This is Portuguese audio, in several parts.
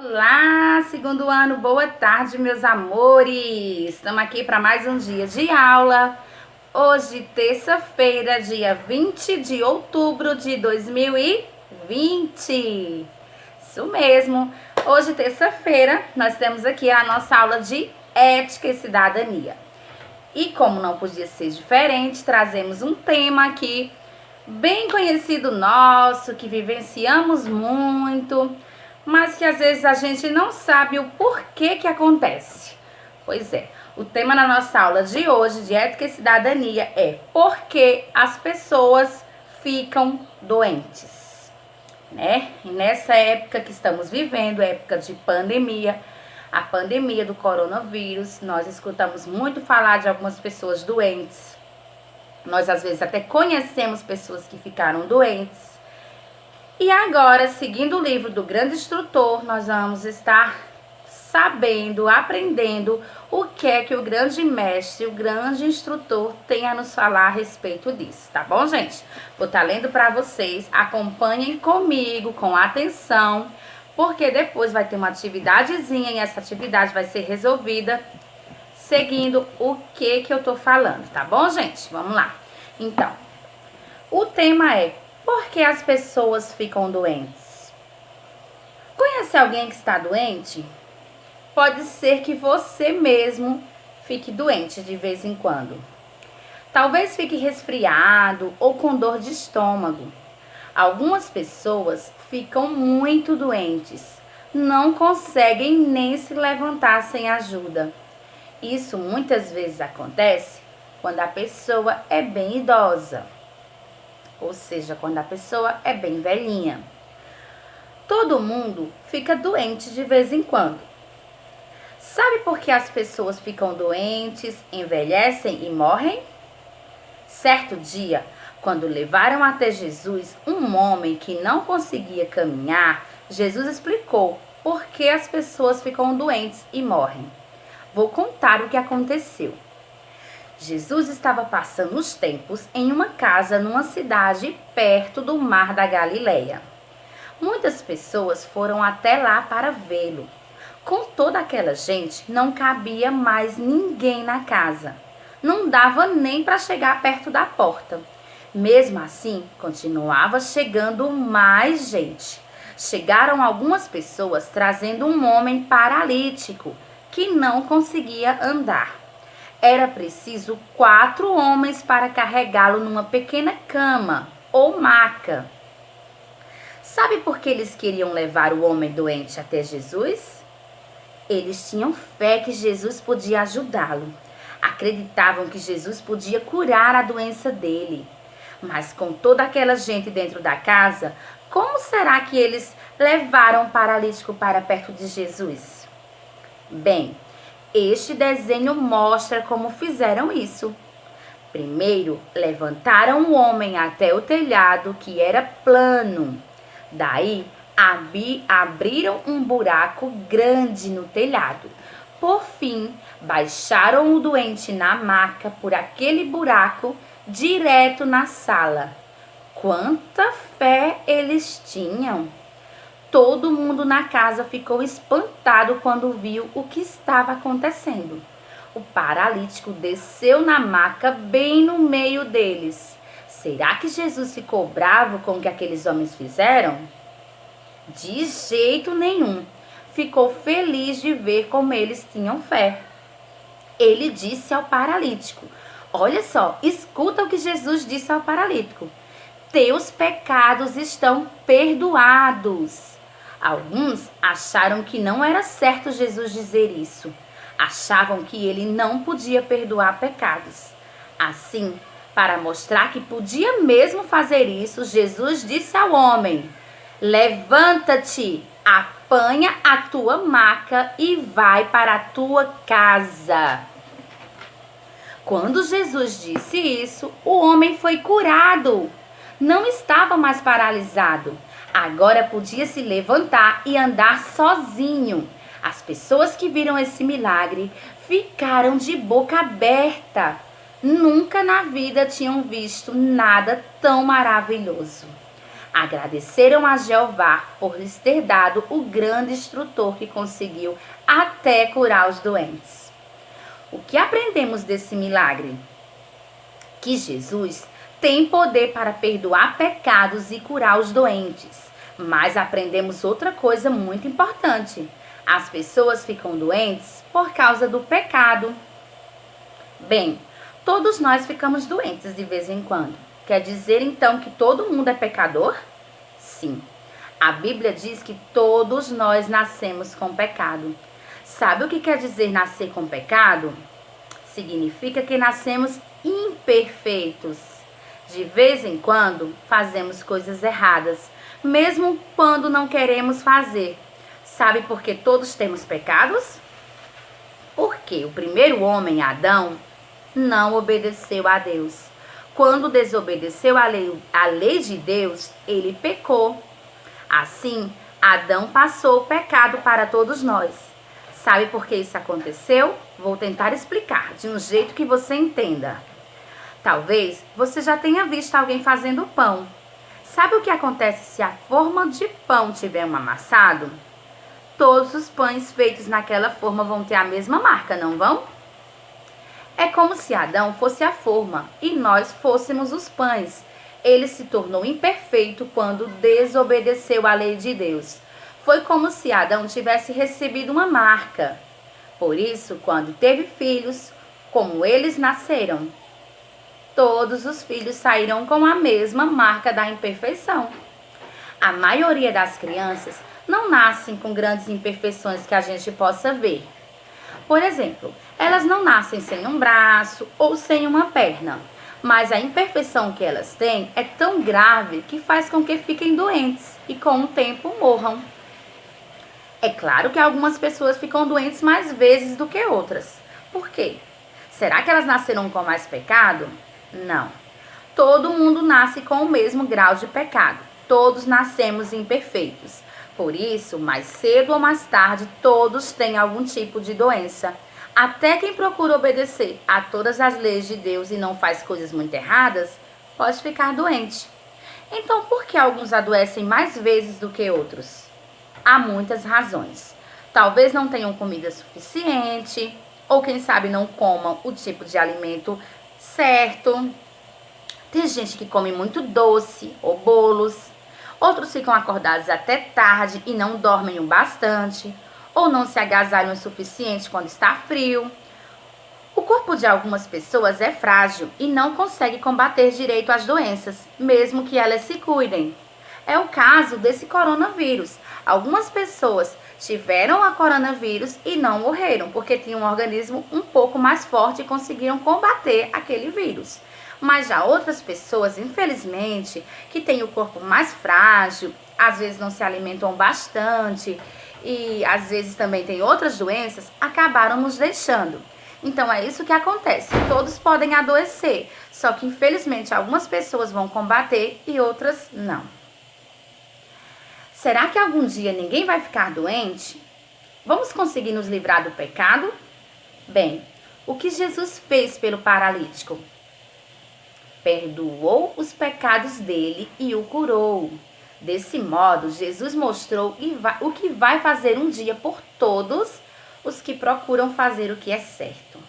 Olá, segundo ano, boa tarde, meus amores. Estamos aqui para mais um dia de aula. Hoje, terça-feira, dia 20 de outubro de 2020. Isso mesmo. Hoje, terça-feira, nós temos aqui a nossa aula de ética e cidadania. E como não podia ser diferente, trazemos um tema aqui bem conhecido nosso, que vivenciamos muito, mas que às vezes a gente não sabe o porquê que acontece. Pois é, o tema na nossa aula de hoje, de ética e cidadania, é por que as pessoas ficam doentes, né? E nessa época que estamos vivendo, época de pandemia, a pandemia do coronavírus, nós escutamos muito falar de algumas pessoas doentes. Nós, às vezes, até conhecemos pessoas que ficaram doentes. E agora, seguindo o livro do grande instrutor, nós vamos estar sabendo, aprendendo o que é que o grande mestre, o grande instrutor tem a nos falar a respeito disso, tá bom, gente? Vou estar lendo para vocês, acompanhem comigo, com atenção, porque depois vai ter uma atividadezinha e essa atividade vai ser resolvida seguindo o que eu tô falando, tá bom, gente? Vamos lá. Então, o tema é: por que as pessoas ficam doentes? Conhece alguém que está doente? Pode ser que você mesmo fique doente de vez em quando. Talvez fique resfriado ou com dor de estômago. Algumas pessoas ficam muito doentes, não conseguem nem se levantar sem ajuda. Isso muitas vezes acontece quando a pessoa é bem idosa, ou seja, quando a pessoa é bem velhinha. Todo mundo fica doente de vez em quando. Sabe por que as pessoas ficam doentes, envelhecem e morrem? Certo dia, quando levaram até Jesus um homem que não conseguia caminhar, Jesus explicou por que as pessoas ficam doentes e morrem. Vou contar o que aconteceu. Jesus estava passando os tempos em uma casa numa cidade perto do mar da Galileia. Muitas pessoas foram até lá para vê-lo. Com toda aquela gente, não cabia mais ninguém na casa. Não dava nem para chegar perto da porta. Mesmo assim, continuava chegando mais gente. Chegaram algumas pessoas trazendo um homem paralítico que não conseguia andar. Era preciso 4 homens para carregá-lo numa pequena cama ou maca. Sabe por que eles queriam levar o homem doente até Jesus? Eles tinham fé que Jesus podia ajudá-lo. Acreditavam que Jesus podia curar a doença dele. Mas com toda aquela gente dentro da casa, como será que eles levaram o paralítico para perto de Jesus? Bem, este desenho mostra como fizeram isso. Primeiro, levantaram o homem até o telhado, que era plano. Daí, abriram um buraco grande no telhado. Por fim, baixaram o doente na maca por aquele buraco, direto na sala. Quanta fé eles tinham! Todo mundo na casa ficou espantado quando viu o que estava acontecendo. O paralítico desceu na maca bem no meio deles. Será que Jesus ficou bravo com o que aqueles homens fizeram? De jeito nenhum. Ficou feliz de ver como eles tinham fé. Ele disse ao paralítico: olha só, escuta o que Jesus disse ao paralítico. Teus pecados estão perdoados. Alguns acharam que não era certo Jesus dizer isso. Achavam que ele não podia perdoar pecados. Assim, para mostrar que podia mesmo fazer isso, Jesus disse ao homem: levanta-te, apanha a tua maca e vai para a tua casa. Quando Jesus disse isso, o homem foi curado. Não estava mais paralisado. Agora podia se levantar e andar sozinho. As pessoas que viram esse milagre ficaram de boca aberta. Nunca na vida tinham visto nada tão maravilhoso. Agradeceram a Jeová por lhes ter dado o grande instrutor que conseguiu até curar os doentes. O que aprendemos desse milagre? Que Jesus tem poder para perdoar pecados e curar os doentes. Mas aprendemos outra coisa muito importante. As pessoas ficam doentes por causa do pecado. Bem, todos nós ficamos doentes de vez em quando. Quer dizer então que todo mundo é pecador? Sim. A Bíblia diz que todos nós nascemos com pecado. Sabe o que quer dizer nascer com pecado? Significa que nascemos imperfeitos. De vez em quando fazemos coisas erradas, mesmo quando não queremos fazer. Sabe por que todos temos pecados? Porque o primeiro homem, Adão, não obedeceu a Deus. Quando desobedeceu a lei de Deus, ele pecou. Assim, Adão passou o pecado para todos nós. Sabe por que isso aconteceu? Vou tentar explicar de um jeito que você entenda. Talvez você já tenha visto alguém fazendo pão. Sabe o que acontece se a forma de pão tiver um amassado? Todos os pães feitos naquela forma vão ter a mesma marca, não vão? É como se Adão fosse a forma e nós fôssemos os pães. Ele se tornou imperfeito quando desobedeceu à lei de Deus. Foi como se Adão tivesse recebido uma marca. Por isso, quando teve filhos, como eles nasceram, todos os filhos saíram com a mesma marca da imperfeição. A maioria das crianças não nascem com grandes imperfeições que a gente possa ver. Por exemplo, elas não nascem sem um braço ou sem uma perna, mas a imperfeição que elas têm é tão grave que faz com que fiquem doentes e com o tempo morram. É claro que algumas pessoas ficam doentes mais vezes do que outras. Por quê? Será que elas nasceram com mais pecado? Não. Todo mundo nasce com o mesmo grau de pecado. Todos nascemos imperfeitos. Por isso, mais cedo ou mais tarde, todos têm algum tipo de doença. Até quem procura obedecer a todas as leis de Deus e não faz coisas muito erradas, pode ficar doente. Então, por que alguns adoecem mais vezes do que outros? Há muitas razões. Talvez não tenham comida suficiente, ou quem sabe não comam o tipo de alimento certo. Tem gente que come muito doce ou bolos. Outros ficam acordados até tarde e não dormem o bastante, ou não se agasalham o suficiente quando está frio. O corpo de algumas pessoas é frágil e não consegue combater direito as doenças, mesmo que elas se cuidem. É o caso desse coronavírus. Algumas pessoas tiveram a coronavírus e não morreram, porque tinham um organismo um pouco mais forte e conseguiram combater aquele vírus. Mas já outras pessoas, infelizmente, que têm o corpo mais frágil, às vezes não se alimentam bastante e às vezes também têm outras doenças, acabaram nos deixando. Então é isso que acontece, todos podem adoecer, só que infelizmente algumas pessoas vão combater e outras não. Será que algum dia ninguém vai ficar doente? Vamos conseguir nos livrar do pecado? Bem, o que Jesus fez pelo paralítico? Perdoou os pecados dele e o curou. Desse modo, Jesus mostrou o que vai fazer um dia por todos os que procuram fazer o que é certo.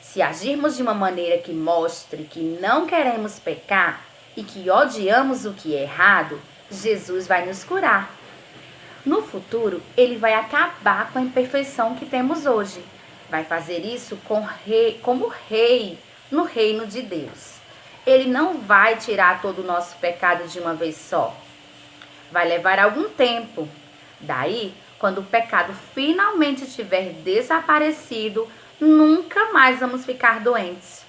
Se agirmos de uma maneira que mostre que não queremos pecar e que odiamos o que é errado, Jesus vai nos curar. No futuro, ele vai acabar com a imperfeição que temos hoje. Vai fazer isso como rei no reino de Deus. Ele não vai tirar todo o nosso pecado de uma vez só. Vai levar algum tempo. Daí, quando o pecado finalmente tiver desaparecido, nunca mais vamos ficar doentes.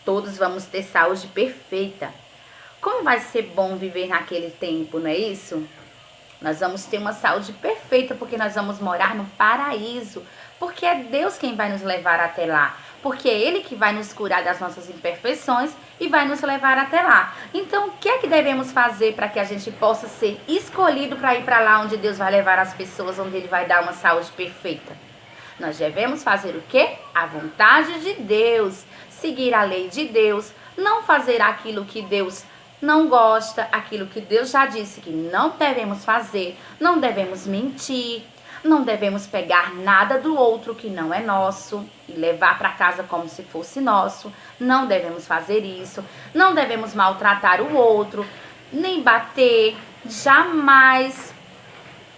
Todos vamos ter saúde perfeita. Como vai ser bom viver naquele tempo, não é isso? Nós vamos ter uma saúde perfeita porque nós vamos morar no paraíso. Porque é Deus quem vai nos levar até lá. Porque é Ele que vai nos curar das nossas imperfeições e vai nos levar até lá. Então, o que é que devemos fazer para que a gente possa ser escolhido para ir para lá onde Deus vai levar as pessoas, onde Ele vai dar uma saúde perfeita? Nós devemos fazer o quê? A vontade de Deus, seguir a lei de Deus, não fazer aquilo que Deus não gosta, aquilo que Deus já disse que não devemos fazer, não devemos mentir, não devemos pegar nada do outro que não é nosso e levar para casa como se fosse nosso. Não devemos fazer isso. Não devemos maltratar o outro, nem bater. Jamais.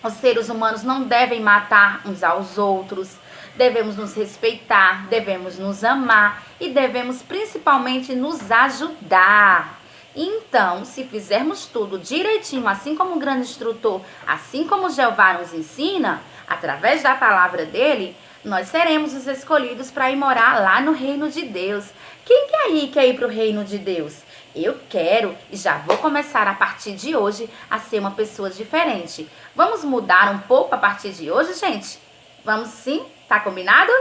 Os seres humanos não devem matar uns aos outros. Devemos nos respeitar, devemos nos amar e devemos principalmente nos ajudar. Então, se fizermos tudo direitinho, assim como o grande instrutor, assim como Jeová nos ensina, através da palavra dele, nós seremos os escolhidos para ir morar lá no reino de Deus. Quem quer ir para o reino de Deus? Eu quero e já vou começar a partir de hoje a ser uma pessoa diferente. Vamos mudar um pouco a partir de hoje, gente? Vamos sim? Tá combinado?